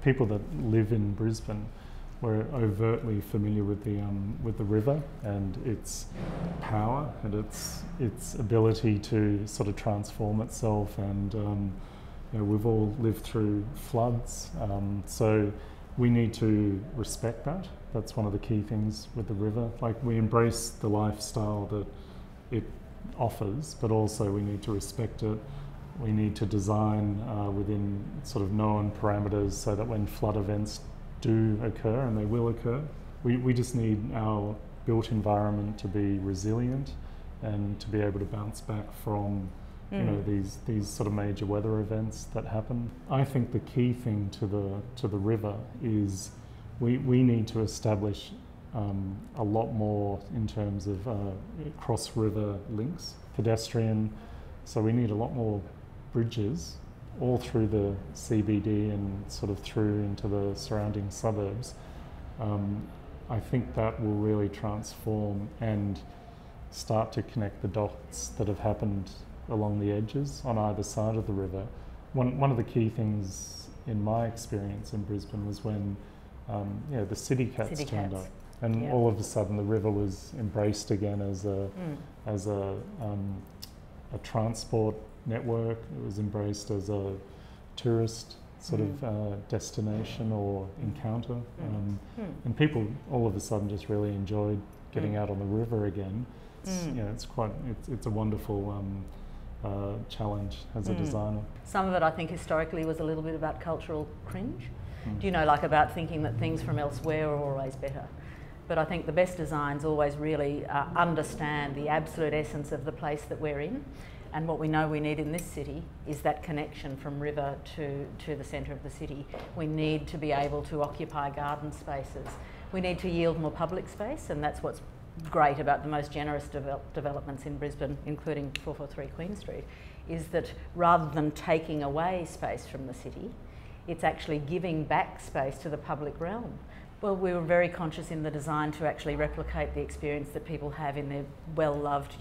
people that live in Brisbane, we're overtly familiar with the river and its power and its ability to sort of transform itself. And you know, we've all lived through floods, so we need to respect that. That's one of the key things with the river. Like, we embrace the lifestyle that it offers, but also we need to respect it. We need to design within sort of known parameters so that when flood events do occur, and they will occur, we just need our built environment to be resilient and to be able to bounce back from you know, these sort of major weather events that happen. I think the key thing to the river is we need to establish a lot more in terms of cross-river links, pedestrian. So we need a lot more bridges all through the CBD and sort of through into the surrounding suburbs. I think that will really transform and start to connect the dots that have happened along the edges on either side of the river. One of the key things in my experience in Brisbane was when the city cats turned up, and all of a sudden the river was embraced again as a transport network. It was embraced as a tourist sort of destination or encounter, and people all of a sudden just really enjoyed getting out on the river again. It's a wonderful challenge as a designer. Some of it, I think, historically was a little bit about cultural cringe. Do you know, like about thinking that things from elsewhere are always better? But I think the best designs always really understand the absolute essence of the place that we're in. And what we know we need in this city is that connection from river to the centre of the city. We need to be able to occupy garden spaces. We need to yield more public space, and that's what's great about the most generous developments in Brisbane, including 443 Queen Street, is that rather than taking away space from the city, it's actually giving back space to the public realm. Well, we were very conscious in the design to actually replicate the experience that people have in their well-loved,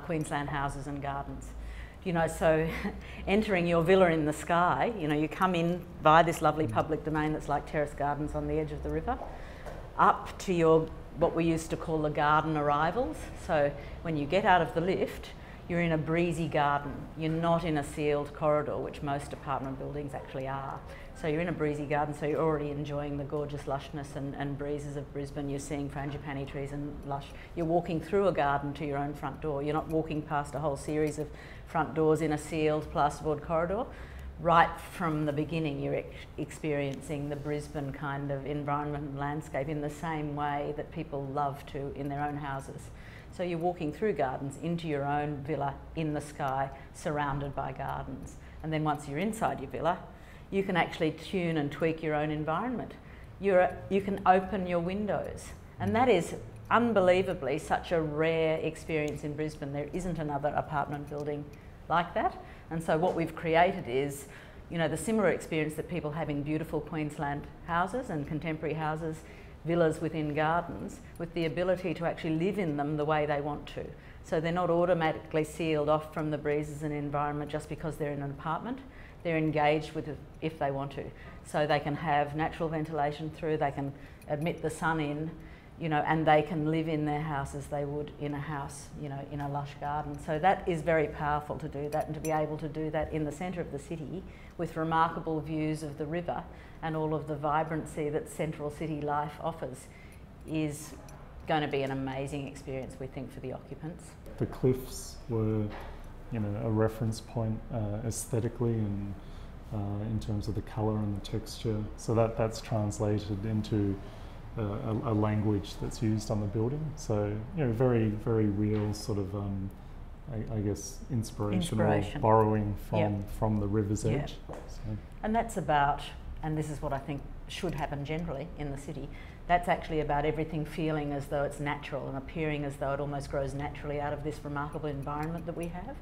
Queensland houses and gardens. So entering your villa in the sky, you come in via this lovely public domain that's like terrace gardens on the edge of the river, up to your what we used to call the garden arrivals. So when you get out of the lift, you're in a breezy garden. You're not in a sealed corridor, which most apartment buildings actually are. So you're in a breezy garden, so you're already enjoying the gorgeous lushness and breezes of Brisbane. You're seeing frangipani trees and lush. You're walking through a garden to your own front door. You're not walking past a whole series of front doors in a sealed plasterboard corridor. Right from the beginning, you're experiencing the Brisbane kind of environment and landscape in the same way that people love to in their own houses. So you're walking through gardens into your own villa in the sky, surrounded by gardens. And then once you're inside your villa, you can actually tune and tweak your own environment. You can open your windows. And that is unbelievably such a rare experience in Brisbane. There isn't another apartment building like that. And so what we've created is, the similar experience that people have in beautiful Queensland houses and contemporary houses, villas within gardens, with the ability to actually live in them the way they want to. So they're not automatically sealed off from the breezes and environment just because they're in an apartment. They're engaged with it if they want to. So they can have natural ventilation through, they can admit the sun in, and they can live in their house as they would in a house, in a lush garden. So that is very powerful to do that, and to be able to do that in the centre of the city with remarkable views of the river and all of the vibrancy that central city life offers is going to be an amazing experience, we think, for the occupants. The cliffs were, a reference point aesthetically and in terms of the colour and the texture. So that's translated into a language that's used on the building. So, very, very real sort of, I guess, inspirational borrowing from the river's edge. So. And that's about, and this is what I think should happen generally in the city, that's actually about everything feeling as though it's natural and appearing as though it almost grows naturally out of this remarkable environment that we have.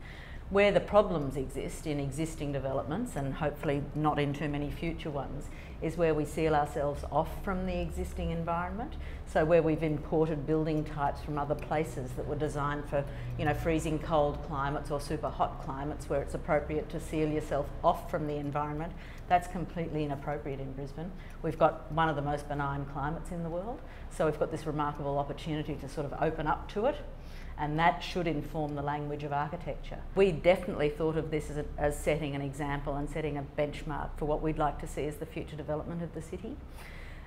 Where the problems exist in existing developments, and hopefully not in too many future ones, is where we seal ourselves off from the existing environment. So where we've imported building types from other places that were designed for, you know, freezing cold climates or super hot climates where it's appropriate to seal yourself off from the environment, that's completely inappropriate in Brisbane. We've got one of the most benign climates in the world, so we've got this remarkable opportunity to sort of open up to it, and that should inform the language of architecture. We definitely thought of this as setting an example and setting a benchmark for what we'd like to see as the future development of the city.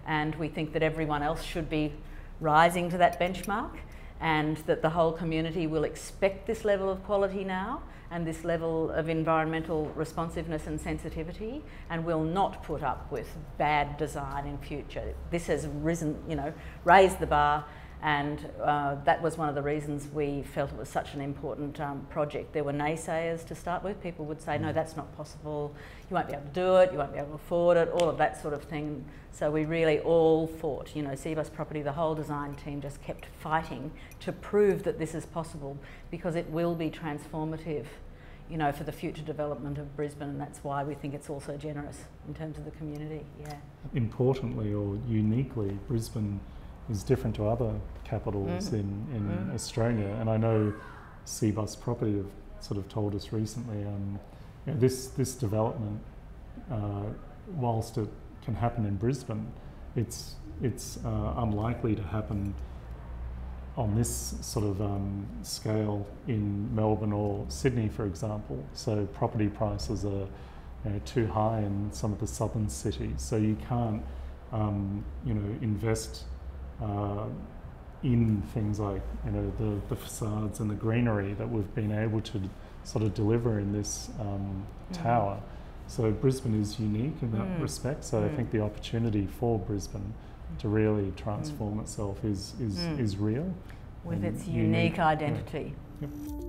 And we think that everyone else should be rising to that benchmark, and that the whole community will expect this level of quality now and this level of environmental responsiveness and sensitivity, and will not put up with bad design in future. This has risen, you know, raised the bar, and that was one of the reasons we felt it was such an important project. There were naysayers to start with. People would say, no, that's not possible, you won't be able to do it, you won't be able to afford it, all of that sort of thing. So we really all fought, you know, Cbus Property, the whole design team just kept fighting to prove that this is possible, because it will be transformative, you know, for the future development of Brisbane, and that's why we think it's also generous in terms of the community. Yeah. Importantly or uniquely, Brisbane is different to other capitals in Australia, and I know Cbus Property have sort of told us recently, you know, this development, whilst it can happen in Brisbane, it's unlikely to happen on this sort of scale in Melbourne or Sydney, for example. So property prices are, you know, too high in some of the southern cities, so you can't you know, invest in things like, you know, the facades and the greenery that we've been able to sort of deliver in this tower. So Brisbane is unique in that respect. So I think the opportunity for Brisbane to really transform itself is real. With its unique identity. Yeah. Yep.